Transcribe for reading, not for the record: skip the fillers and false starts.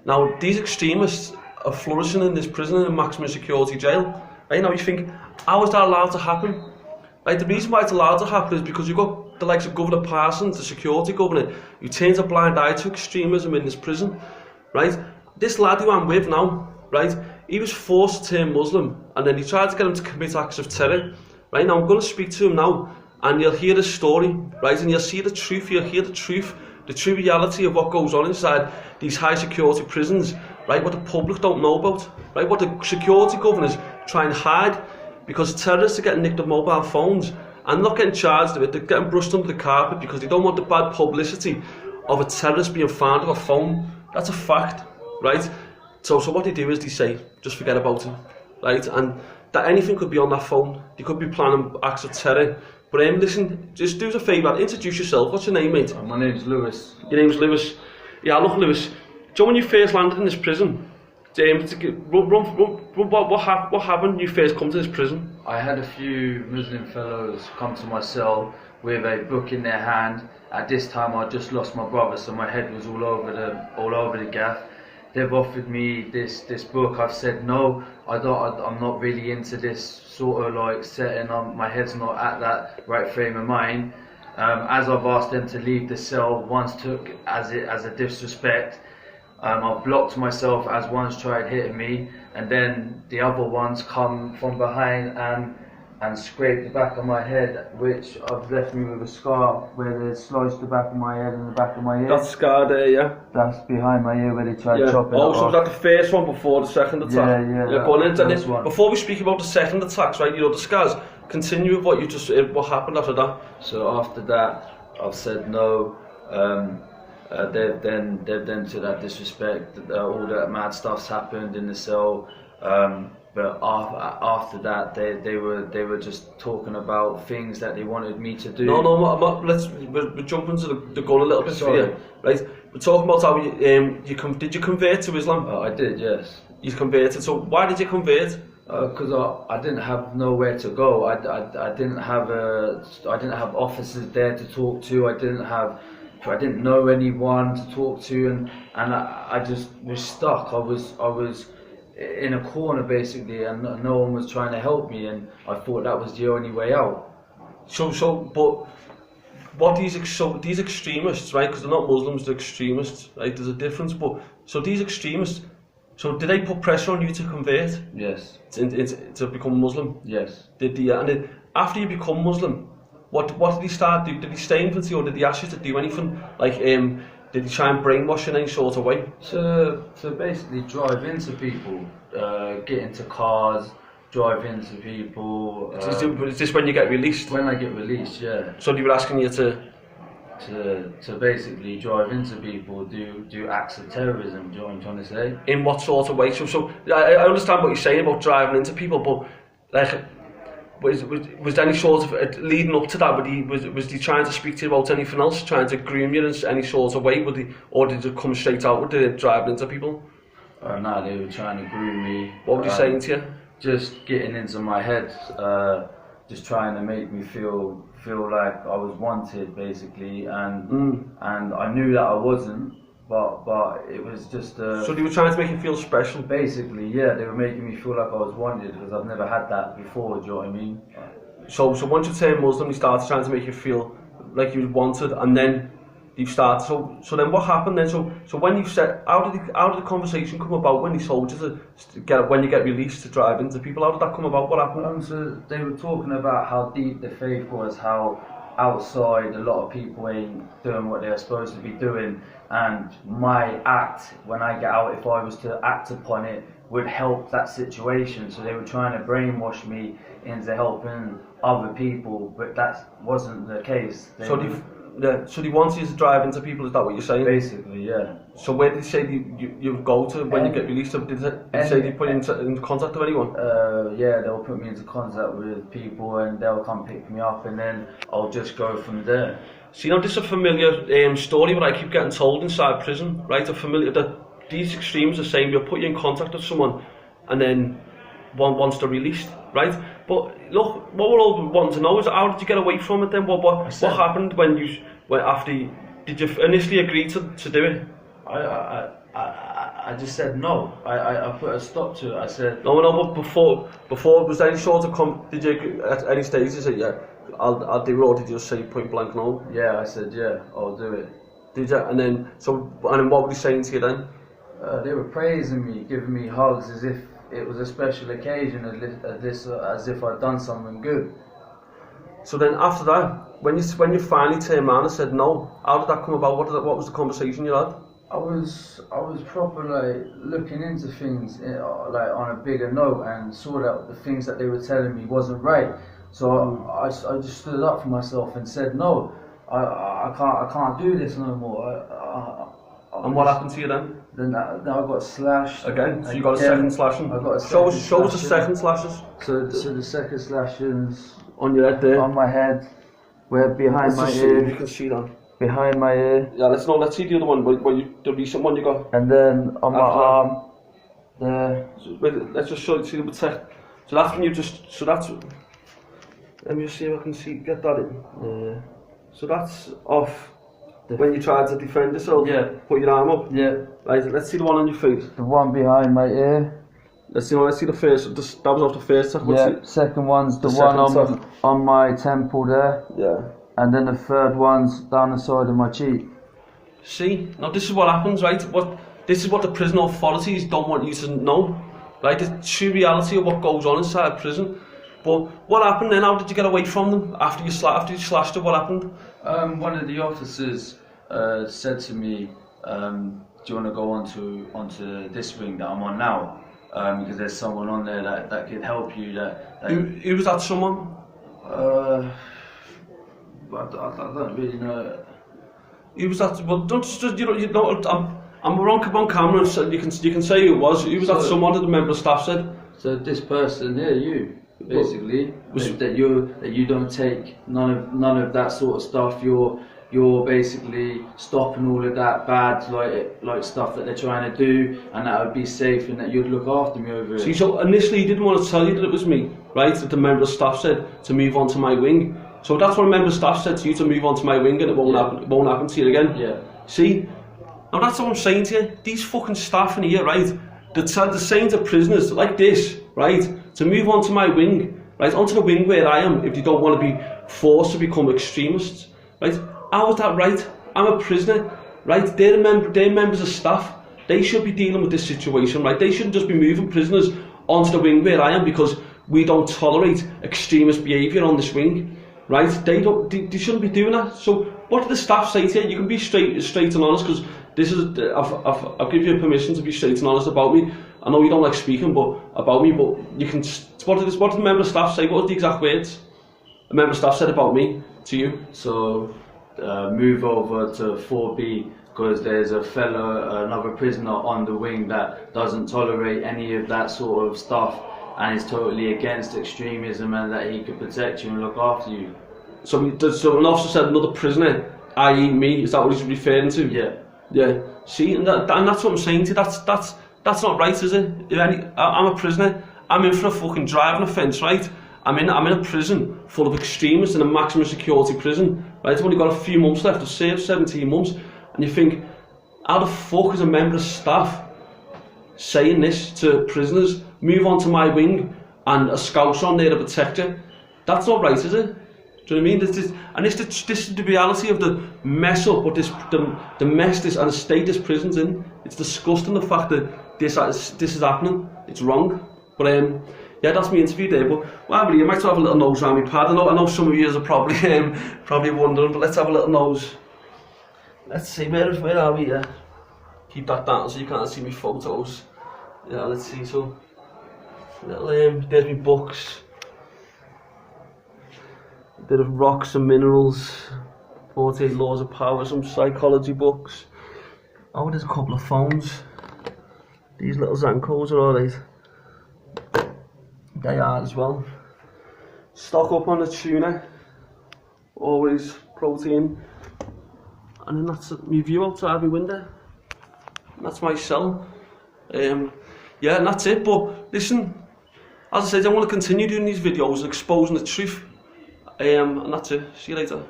Now, these extremists are flourishing in this prison in maximum security jail. Right now, you think, how is that allowed to happen? Right, the reason why it's allowed to happen is because you've got the likes of Governor Parsons, the security governor, who turns a blind eye to extremism in this prison. Right, this lad who I'm with now, right, he was forced to turn Muslim, and then he tried to get him to commit acts of terror. Right now, I'm going to speak to him now, and you'll hear his story, right, and you'll see the truth. You'll hear the truth, the true reality of what goes on inside these high security prisons. Right, what the public don't know about. Right, what the security governors try and hide. Because terrorists are getting nicked of mobile phones and not getting charged with it, they're getting brushed under the carpet because they don't want the bad publicity of a terrorist being found with a phone. That's a fact, right? So what they do is they say, just forget about it, right? And that anything could be on that phone. They could be planning acts of terror. But listen, just do us a favour, introduce yourself. What's your name, mate? My name's Lewis. Your name's Lewis. Yeah, look, Lewis. Do you know when you first landed in this prison? What happened when you first come to this prison? I had a few Muslim fellows come to my cell with a book in their hand. At this time, I just lost my brother, so my head was all over the gaff. They've offered me this book. I've said no. I'm not really into this sort of like setting. My head's not at that right frame of mind. As I've asked them to leave the cell, one's took as a disrespect. I've blocked myself as one's tried hitting me, and then the other ones come from behind and scrape the back of my head, which I've left me with a scar where they sliced the back of my head and the back of my ear. That scar there, yeah? That's behind my ear where they tried chopping it off. So was that the first one before the second attack? Yeah. Before we speak about the second attacks, right, the scars, continue with what happened after that. So after that, I've said no. They've then to that disrespect. All that mad stuff's happened in the cell. But after that, they were just talking about things that they wanted me to do. We're jumping to the gun a little bit here, right? We're talking about how did you convert to Islam? I did, yes. You converted. So why did you convert? Because I didn't have nowhere to go. I didn't have officers there to talk to. I didn't know anyone to talk to, and I just was stuck. I was in a corner basically, and no one was trying to help me, and I thought that was the only way out. But what these extremists, right? Because they're not Muslims, they're extremists, right? There's a difference. But so these extremists, so did they put pressure on you to convert? Yes. To become Muslim? Yes. And then after you become Muslim, what did he start doing? Did he stay in with you, or did he ask you to do anything? Like, did he try and brainwash you in any sort of way? To basically drive into people, get into cars, drive into people. Is this when you get released? When I get released, yeah. So they were asking you to basically drive into people, do acts of terrorism. Do you know what I'm trying to say? In what sort of way? So I understand what you're saying about driving into people, but like, was there any sort of leading up to that? Was he trying to speak to you about anything else, trying to groom you in any sort of way? Or did it come straight out with the driving into people? No, they were trying to groom me. What were they saying to you? Just getting into my head, just trying to make me feel like I was wanted, basically, and I knew that I wasn't. But it was just. So they were trying to make you feel special? Basically, yeah, they were making me feel like I was wanted because I've never had that before. Do you know what I mean? So once you turned Muslim, they started trying to make you feel like you was wanted, and then you started. So then what happened then? So when you said, how did the conversation come about when they told you when you get released to drive into people? How did that come about? What happened? So they were talking about how deep the faith was, how outside a lot of people ain't doing what they're supposed to be doing, and my act when I get out, if I was to act upon it, would help that situation. So they were trying to brainwash me into helping other people, but that wasn't the case. So they wanted you to drive into people, is that what you're saying? Basically, yeah. So where did they say you go to when you get released? Did they say they put you in contact with anyone? Yeah, they'll put me into contact with people and they'll come pick me up, and then I'll just go from there. So this is a familiar story what I keep getting told inside prison, right? These extremes are saying they'll put you in contact with someone and then once they're released, right? But look, what we're all wanting to know is how did you get away from it then? What happened did you initially agree to do it? I I just said no. I put a stop to it. I said No, but before was there any sort of did you at any stage you say yeah, I'll do it, or did you just say point blank no? yeah. I said yeah, I'll do it. Did you? And then what were they saying to you then? They were praising me, giving me hugs as if it was a special occasion, as if I'd done something good. So then after that, when you finally turned around and said no, how did that come about? What was the conversation you had? I was proper like looking into things like on a bigger note, and saw that the things that they were telling me wasn't right. So I just stood up for myself and said no, I can't do this no more. And what happened to you then? Then I got slashed again. So you got a second slashing. I got a show second us the second slashes. So the second slashings on your head there. On my head, where behind my ear. You can see that. Behind my ear. Yeah, let's see the other one. The recent one you got. And then on my arm, there. So, wait, let's just see the tech. So that's when you just. So that's. Let me just see if I can get that in. So that's off. When you tried to defend yourself. Yeah. Put your arm up. Yeah. Right. Let's see the one on your face. The one behind my ear. Let's see the first. That was off the first. Yeah. Second one's the one on my temple there. Yeah. And then the third one's down the side of my cheek. See, now this is what happens, right? This is what the prison authorities don't want you to know, right? The true reality of what goes on inside prison. But what happened then? How did you get away from them after you slashed it? What happened? One of the officers said to me, "Do you want to go onto this wing that I'm on now? Because there's someone on there that could help you." Who was that someone? I don't really know. Who was that? Well, don't just you know. I'm on camera, and so you can say who it was. Who was that someone that the member of staff said? So this person here, you. Basically, that you don't take none of that sort of stuff. You're basically stopping all of that bad like stuff that they're trying to do, and that would be safe, and that you'd look after me over it. See, so initially he didn't want to tell you that it was me, right? That the member of staff said to move on to my wing. So that's what a member of staff said to you, to move on to my wing, and it won't happen. It won't happen to you again. Yeah. See, now that's what I'm saying to you. These fucking staff in here, right? They're saying to prisoners like this, right? To move on to my wing, right, onto the wing where I am, if you don't want to be forced to become extremists, right? How is that right? I'm a prisoner, right? They're members of staff. They should be dealing with this situation, right? They shouldn't just be moving prisoners onto the wing where I am because we don't tolerate extremist behaviour on this wing, right? They shouldn't be doing that. So what do the staff say to you? You can be straight and honest, because this is I've given you permission to be straight and honest about me. I know you don't like speaking about me, but you can. What did the member of staff say? What was the exact words the member of staff said about me to you? So move over to 4B because there's another prisoner on the wing that doesn't tolerate any of that sort of stuff and is totally against extremism, and that he could protect you and look after you. So an officer said another prisoner, i.e. me. Is that what he's referring to? Yeah. Yeah. See, and that's what I'm saying to you. That's not right, is it? I'm a prisoner. I'm in for a fucking driving offence, right? I'm in a prison full of extremists, in a maximum security prison, right? I've only got a few months left to serve, 17 months, and you think, how the fuck is a member of staff saying this to prisoners? Move on to my wing, and a scout's on there to protect you. That's not right, is it? Do you know what I mean? This is the reality of the mess up, or the mess this and the state this prison's in. It's disgusting, the fact that this is happening. It's wrong. But yeah, that's my interview there. But well, you might have a little nose around my pad. I know some of you are probably wondering, but let's have a little nose. Let's see, where are we? Keep that down so you can't see my photos. Yeah, let's see. So little there's my books. A bit of Rocks and Minerals, 48 Laws of Power, some psychology books. Oh, there's a couple of phones. These little Zancos are alright. They are as well. Stock up on the tuna. Always protein. And then that's my view outside my window. And that's my cell. Yeah, and that's it. But listen, as I said, I want to continue doing these videos and exposing the truth. And that's it. See you later.